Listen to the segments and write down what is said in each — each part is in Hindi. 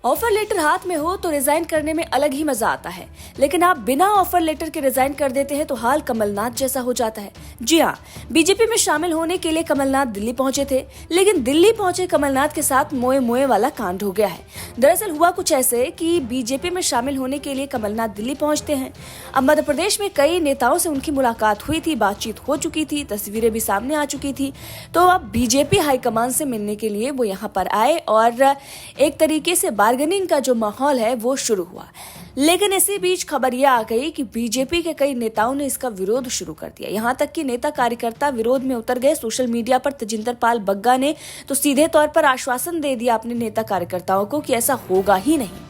ऑफर लेटर हाथ में हो तो रिजाइन करने में अलग ही मजा आता है, लेकिन आप बिना ऑफर लेटर के रिजाइन कर देते हैं तो हाल कमलनाथ जैसा हो जाता है। जी हाँ, बीजेपी में शामिल होने के लिए कमलनाथ दिल्ली पहुंचे थे, लेकिन दिल्ली पहुंचे कमलनाथ के साथ मोए मोए वाला कांड हो गया है। दरअसल हुआ कुछ ऐसे कि बीजेपी में शामिल होने के लिए कमलनाथ दिल्ली पहुंचते हैं। अब मध्य प्रदेश में कई नेताओं से उनकी मुलाकात हुई थी, बातचीत हो चुकी थी, तस्वीरें भी सामने आ चुकी थी। तो अब बीजेपी हाईकमान से मिलने के लिए वो यहाँ पर आए और एक तरीके से बार्गेनिंग का जो माहौल है वो शुरू हुआ। लेकिन इसी बीच खबर यह आ गई कि बीजेपी के कई नेताओं ने इसका विरोध शुरू कर दिया। यहाँ तक कि नेता कार्यकर्ता विरोध में उतर गए। सोशल मीडिया पर तजिंदर पाल बग्गा ने तो सीधे तौर पर आश्वासन दे दिया अपने नेता कार्यकर्ताओं को कि ऐसा होगा ही नहीं।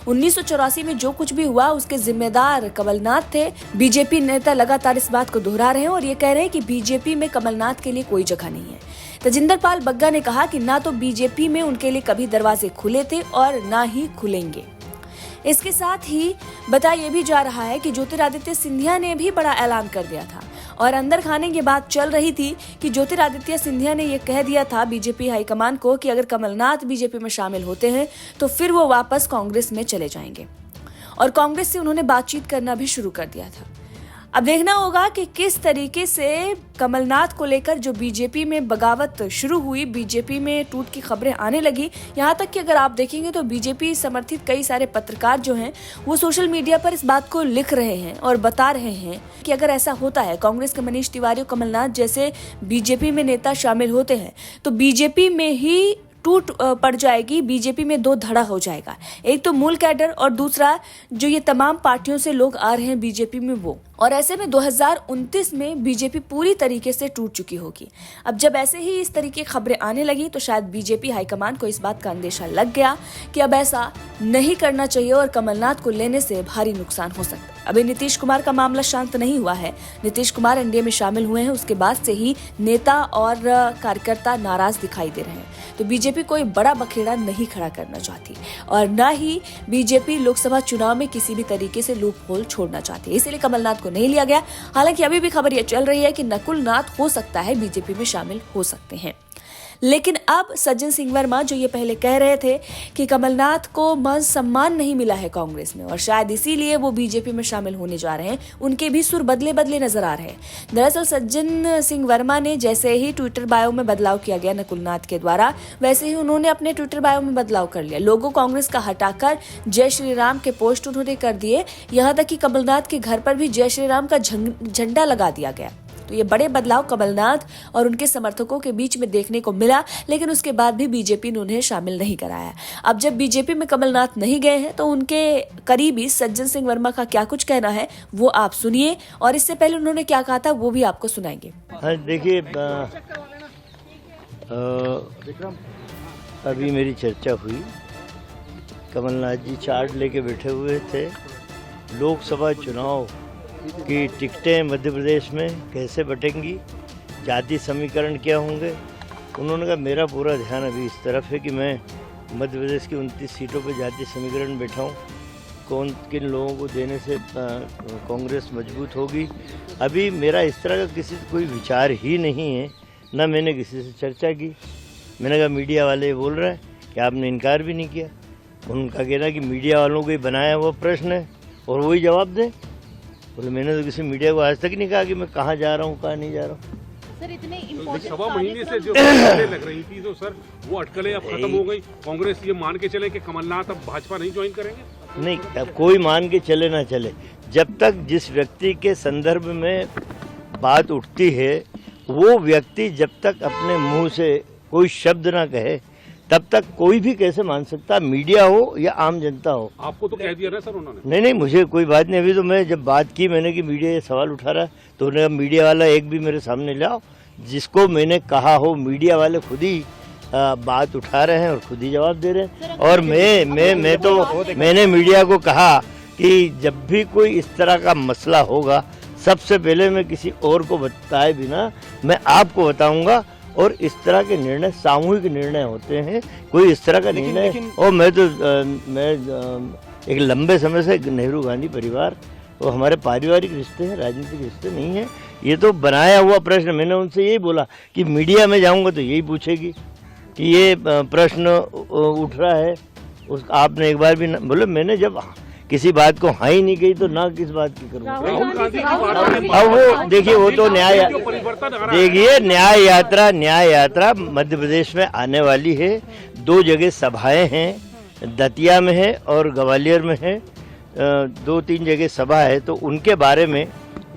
1984 में जो कुछ भी हुआ उसके जिम्मेदार कमलनाथ थे। बीजेपी नेता लगातार इस बात को दोहरा रहे हैं और ये कह रहे हैं कि बीजेपी में कमलनाथ के लिए कोई जगह नहीं है। तजिंदर पाल बग्गा ने कहा कि ना तो बीजेपी में उनके लिए कभी दरवाजे खुले थे और ना ही खुलेंगे। इसके साथ ही बताया भी जा रहा है कि ज्योतिरादित्य सिंधिया ने भी बड़ा ऐलान कर दिया था और अंदर खाने की बात चल रही थी कि ज्योतिरादित्य सिंधिया ने यह कह दिया था बीजेपी हाईकमान को कि अगर कमलनाथ बीजेपी में शामिल होते हैं तो फिर वो वापस कांग्रेस में चले जाएंगे और कांग्रेस से उन्होंने बातचीत करना भी शुरू कर दिया था। अब देखना होगा कि किस तरीके से कमलनाथ को लेकर जो बीजेपी में बगावत शुरू हुई, बीजेपी में टूट की खबरें आने लगी। यहाँ तक कि अगर आप देखेंगे तो बीजेपी समर्थित कई सारे पत्रकार जो हैं वो सोशल मीडिया पर इस बात को लिख रहे हैं और बता रहे हैं कि अगर ऐसा होता है, कांग्रेस के मनीष तिवारी और कमलनाथ जैसे बीजेपी में नेता शामिल होते हैं तो बीजेपी में ही टूट पड़ जाएगी, बीजेपी में दो धड़ा हो जाएगा। एक तो मूल कैडर और दूसरा जो ये तमाम पार्टियों से लोग आ रहे हैं बीजेपी में वो। और ऐसे में 2029 में बीजेपी पूरी तरीके से टूट चुकी होगी। अब जब ऐसे ही इस तरीके खबरें आने लगी तो शायद बीजेपी हाईकमान को इस बात का अंदेशा लग गया कि अब ऐसा नहीं करना चाहिए और कमलनाथ को लेने से भारी नुकसान हो सकता है। अभी नीतीश कुमार का मामला शांत नहीं हुआ है। नीतीश कुमार एनडीए में शामिल हुए हैं, उसके बाद से ही नेता और कार्यकर्ता नाराज दिखाई दे रहे हैं। तो बीजेपी कोई बड़ा बखेड़ा नहीं खड़ा करना चाहती और न ही बीजेपी लोकसभा चुनाव में किसी भी तरीके से लूप होल छोड़ना चाहती है, इसलिए कमलनाथ को नहीं लिया गया। हालांकि अभी भी खबर यह चल रही है कि नकुल नाथ हो सकता है बीजेपी में शामिल हो सकते हैं। लेकिन अब सज्जन सिंह वर्मा जो ये पहले कह रहे थे कि कमलनाथ को मान सम्मान नहीं मिला है कांग्रेस में और शायद इसीलिए वो बीजेपी में शामिल होने जा रहे हैं, उनके भी सुर बदले बदले नजर आ रहे हैं। दरअसल सज्जन सिंह वर्मा ने जैसे ही ट्विटर बायो में बदलाव किया गया नकुल नाथ के द्वारा, वैसे ही उन्होंने अपने ट्विटर बायो में बदलाव कर लिया। लोगो कांग्रेस का हटाकर जय श्री राम के पोस्ट उन्होंने कर दिए। यहाँ तक कि कमलनाथ के घर पर भी जय श्री राम का झंडा लगा दिया गया। तो ये बड़े बदलाव कमलनाथ और उनके समर्थकों के बीच में देखने को मिला, लेकिन उसके बाद भी बीजेपी ने उन्हें शामिल नहीं कराया। अब जब बीजेपी में कमलनाथ नहीं गए हैं तो उनके करीबी सज्जन सिंह वर्मा का क्या कुछ कहना है वो आप सुनिए और इससे पहले उन्होंने क्या कहा था वो भी आपको सुनाएंगे। हाँ, देखिए अभी मेरी चर्चा हुई, कमलनाथ जी चार्ट लेके बैठे हुए थे। लोकसभा चुनाव कि टिकटें मध्य प्रदेश में कैसे बटेंगी, जाति समीकरण क्या होंगे। उन्होंने कहा मेरा पूरा ध्यान अभी इस तरफ है कि मैं मध्य प्रदेश की 29 सीटों पर जाति समीकरण बैठाऊं, कौन किन लोगों को देने से कांग्रेस मजबूत होगी। अभी मेरा इस तरह का किसी से कोई विचार ही नहीं है, ना मैंने किसी से चर्चा की। मैंने कहा मीडिया वाले बोल रहे हैं कि आपने इनकार भी नहीं किया। उनका कहना कि मीडिया वालों को ही बनाया हुआ प्रश्न है और वही जवाब दें। बोले मैंने तो किसी मीडिया को आज तक नहीं कहा कि मैं कहाँ जा रहा हूँ, कहाँ नहीं जा रहा हूँ। सर इतने सवा महीने से जो अटकलें लग रही थी तो सर वो अटकलें अब खत्म हो गई। कांग्रेस ये मान के चले कि कमलनाथ अब भाजपा नहीं ज्वाइन करेंगे? नहीं, अब कोई मान के चले ना चले, जब तक जिस व्यक्ति के संदर्भ में बात उठती है वो व्यक्ति जब तक अपने मुंह से कोई शब्द ना कहे तब तक कोई भी कैसे मान सकता, मीडिया हो या आम जनता हो। आपको तो कह दिया ना सर उन्होंने? नहीं, मुझे कोई बात नहीं। अभी तो मैं जब बात की मैंने कि मीडिया ये सवाल उठा रहा तो उन्हें मीडिया वाला एक भी मेरे सामने लाओ जिसको मैंने कहा हो। मीडिया वाले खुद ही बात उठा रहे हैं और खुद ही जवाब दे रहे हैं। और मैंने मीडिया को कहा कि जब भी कोई इस तरह का मसला होगा सबसे पहले मैं किसी और को बताए बिना मैं आपको बताऊंगा। और इस तरह के निर्णय सामूहिक निर्णय होते हैं, कोई इस तरह का निर्णय। और मैं एक लंबे समय से नेहरू गांधी परिवार, वो हमारे पारिवारिक रिश्ते हैं, राजनीतिक रिश्ते नहीं है। ये तो बनाया हुआ प्रश्न। मैंने उनसे यही बोला कि मीडिया में जाऊंगा तो यही पूछेगी कि ये प्रश्न उठ रहा है उस आपने एक बार भी बोले, मैंने जब किसी बात को हाँ ही नहीं कही तो ना किस बात की करूँगा। राहुल गांधी की बात अब वो देखिए, वो तो न्याय, जो परिवर्तन आ रहा है, देखिए न्याय यात्रा मध्य प्रदेश में आने वाली है। 2 जगह सभाएं हैं, दतिया में है और ग्वालियर में है, 2-3 जगह सभा है। तो उनके बारे में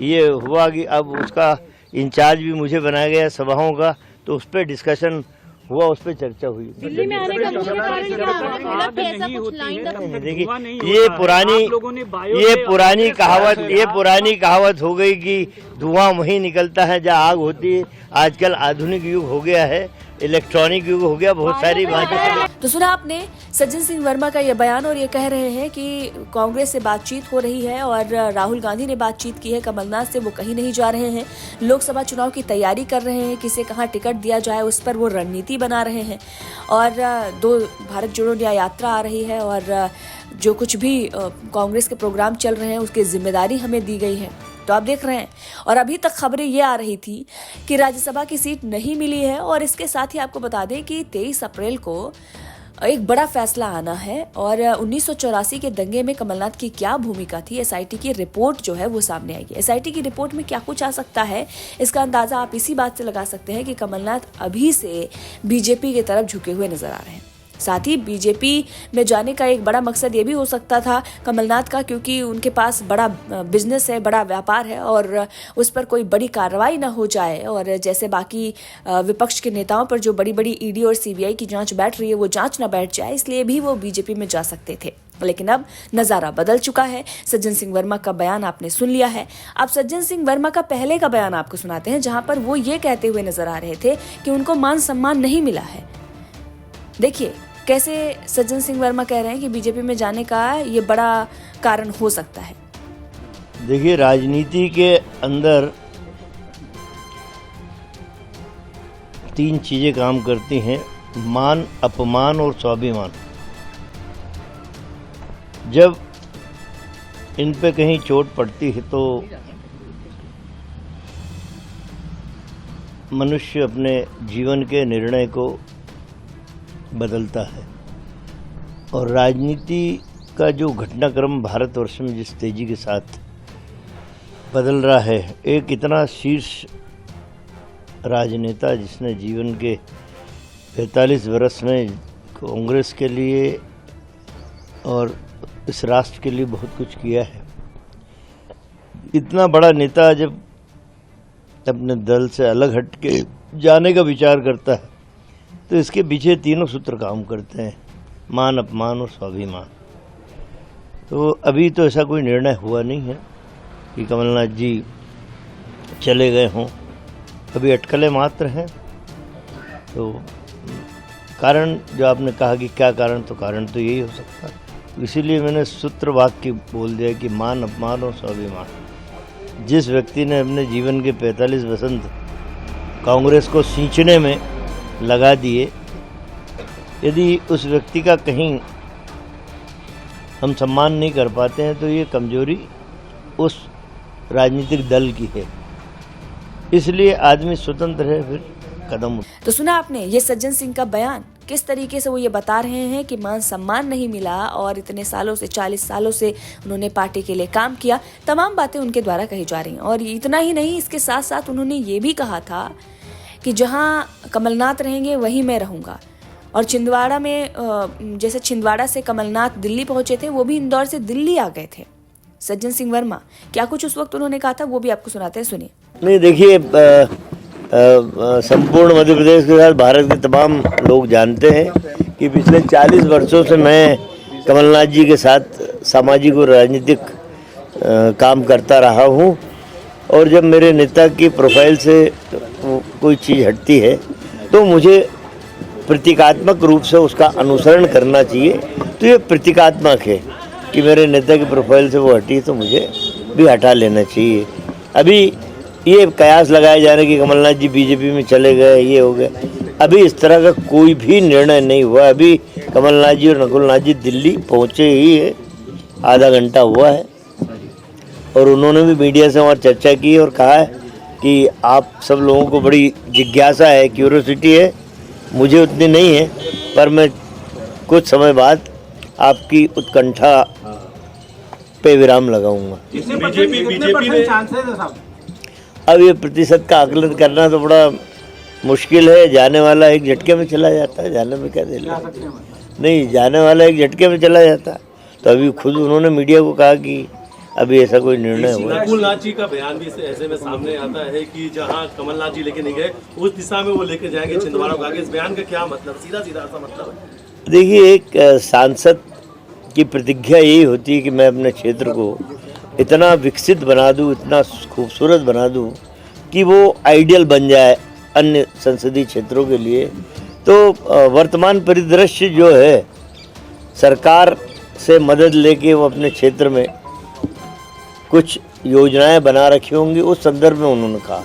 ये हुआ कि अब उसका इंचार्ज भी मुझे बनाया गया सभाओं का, तो उस पर डिस्कशन हुआ, उस पर चर्चा हुई। दिल्ली में आने का मुख्य कारण क्या मतलब कि ऐसा कुछ लाइन अप देखिए, ये पुरानी कहावत हो गई कि धुआं वहीं निकलता है जहाँ आग होती है। आजकल आधुनिक युग हो गया है, इलेक्ट्रॉनिक युग हो गया, बहुत सारी बातें। तो सुना आपने सज्जन सिंह वर्मा का यह बयान, और ये कह रहे हैं कि कांग्रेस से बातचीत हो रही है और राहुल गांधी ने बातचीत की है कमलनाथ से, वो कहीं नहीं जा रहे हैं। लोकसभा चुनाव की तैयारी कर रहे हैं, किसे कहाँ टिकट दिया जाए उस पर वो रणनीति बना रहे हैं। और 2 भारत जोड़ो न्याय यात्रा आ रही है और जो कुछ भी कांग्रेस के प्रोग्राम चल रहे हैं उसकी जिम्मेदारी हमें दी गई है। तो आप देख रहे हैं, और अभी तक खबरें ये आ रही थी कि राज्यसभा की सीट नहीं मिली है। और इसके साथ ही आपको बता दें कि 23 अप्रैल को एक बड़ा फैसला आना है और 1984 के दंगे में कमलनाथ की क्या भूमिका थी, एसआईटी की रिपोर्ट जो है वो सामने आएगी। एसआईटी की रिपोर्ट में क्या कुछ आ सकता है, इसका अंदाजा आप इसी बात से लगा सकते हैं कि कमलनाथ अभी से बीजेपी की तरफ झुके हुए नजर आ रहे हैं। साथ ही बीजेपी में जाने का एक बड़ा मकसद ये भी हो सकता था कमलनाथ का, क्योंकि उनके पास बड़ा बिजनेस है, बड़ा व्यापार है और उस पर कोई बड़ी कार्रवाई ना हो जाए, और जैसे बाकी विपक्ष के नेताओं पर जो बड़ी बड़ी ईडी और सीबीआई की जांच बैठ रही है वो जांच ना बैठ जाए, इसलिए भी वो बीजेपी में जा सकते थे। लेकिन अब नजारा बदल चुका है। सज्जन सिंह वर्मा का बयान आपने सुन लिया है। अब सज्जन सिंह वर्मा का पहले का बयान आपको सुनाते हैं, जहां पर वो ये कहते हुए नजर आ रहे थे कि उनको मान सम्मान नहीं मिला है। देखिए कैसे सज्जन सिंह वर्मा कह रहे हैं कि बीजेपी में जाने का ये बड़ा कारण हो सकता है। देखिए, राजनीति के अंदर 3 चीजें काम करती हैं, मान, अपमान और स्वाभिमान। जब इन पे कहीं चोट पड़ती है तो मनुष्य अपने जीवन के निर्णय को बदलता है। और राजनीति का जो घटनाक्रम भारतवर्ष में जिस तेजी के साथ बदल रहा है, एक इतना शीर्ष राजनेता जिसने जीवन के 45 वर्ष में कांग्रेस के लिए और इस राष्ट्र के लिए बहुत कुछ किया है, इतना बड़ा नेता जब अपने दल से अलग हट के जाने का विचार करता है तो इसके पीछे 3 सूत्र काम करते हैं, मान, अपमान और स्वाभिमान। तो अभी तो ऐसा कोई निर्णय हुआ नहीं है कि कमलनाथ जी चले गए हों, अभी अटकलें मात्र हैं। तो कारण जो आपने कहा कि क्या कारण, तो कारण तो यही हो सकता है। इसीलिए मैंने सूत्र वाक्य बोल दिया कि मान, अपमान और स्वाभिमान। जिस व्यक्ति ने अपने जीवन के 45 वसंत कांग्रेस को सींचने में लगा दिए, यदि उस व्यक्ति का कहीं हम सम्मान नहीं कर पाते हैं तो ये कमजोरी उस राजनीतिक दल की है। इसलिए आदमी स्वतंत्र है फिर कदम। तो सुना आपने ये सज्जन सिंह का बयान, किस तरीके से वो ये बता रहे हैं कि मान सम्मान नहीं मिला और इतने सालों से 40 सालों से उन्होंने पार्टी के लिए काम किया, तमाम बातें उनके द्वारा कही जा रही हैं। और इतना ही नहीं, इसके साथ साथ उन्होंने ये भी कहा था कि जहां कमलनाथ रहेंगे वहीं मैं रहूंगा। और छिंदवाड़ा में, जैसे छिंदवाड़ा से कमलनाथ दिल्ली पहुंचे थे, वो भी इंदौर से दिल्ली आ गए थे। सज्जन सिंह वर्मा क्या कुछ उस वक्त उन्होंने कहा था वो भी आपको सुनाते हैं, सुनिए। नहीं, देखिए, संपूर्ण मध्य प्रदेश के साथ भारत के तमाम लोग जानते हैं कि पिछले 40 वर्षों से मैं कमलनाथ जी के साथ सामाजिक और राजनीतिक काम करता रहा हूं। और जब मेरे नेता की प्रोफाइल से कोई चीज़ हटती है तो मुझे प्रतीकात्मक रूप से उसका अनुसरण करना चाहिए। तो ये प्रतीकात्मक है कि मेरे नेता की प्रोफाइल से वो हटी तो मुझे भी हटा लेना चाहिए। अभी ये कयास लगाए जा रहे कि कमलनाथ जी बीजेपी में चले गए, ये हो गया, अभी इस तरह का कोई भी निर्णय नहीं हुआ। अभी कमलनाथ जी और नकुलनाथ जी दिल्ली पहुँचे ही है, आधा घंटा हुआ है, और उन्होंने भी मीडिया से वहाँ चर्चा की और कहा है कि आप सब लोगों को बड़ी जिज्ञासा है, क्यूरियोसिटी है, मुझे उतनी नहीं है, पर मैं कुछ समय बाद आपकी उत्कंठा पे विराम लगाऊंगा। बीजेपी ने चांसेस है साहब? अब ये प्रतिशत का आकलन करना तो बड़ा मुश्किल है। जाने वाला एक झटके में चला जाता है, जाने में क्या देर लगती है। नहीं, जाने वाला एक झटके में चला जाता है। तो अभी खुद उन्होंने मीडिया को कहा कि अभी ऐसा कोई निर्णय हुआ है। नकुलनाथ जी का बयान भी ऐसे में सामने आता है कि जहां कमलनाथ जी लेके नहीं गए उस दिशा में वो लेके जाएंगे छिंदवाड़ा को आगे। इस बयान का क्या मतलब, सीधा सीधा सा मतलब है? देखिए, एक सांसद की प्रतिज्ञा यही होती है कि मैं अपने क्षेत्र को इतना विकसित बना दूं, इतना खूबसूरत बना दूं कि वो आइडियल बन जाए अन्य संसदीय क्षेत्रों के लिए। तो वर्तमान परिदृश्य जो है, सरकार से मदद लेके वो अपने क्षेत्र में कुछ योजनाएं बना रखी होंगी, उस संदर्भ में उन्होंने कहा।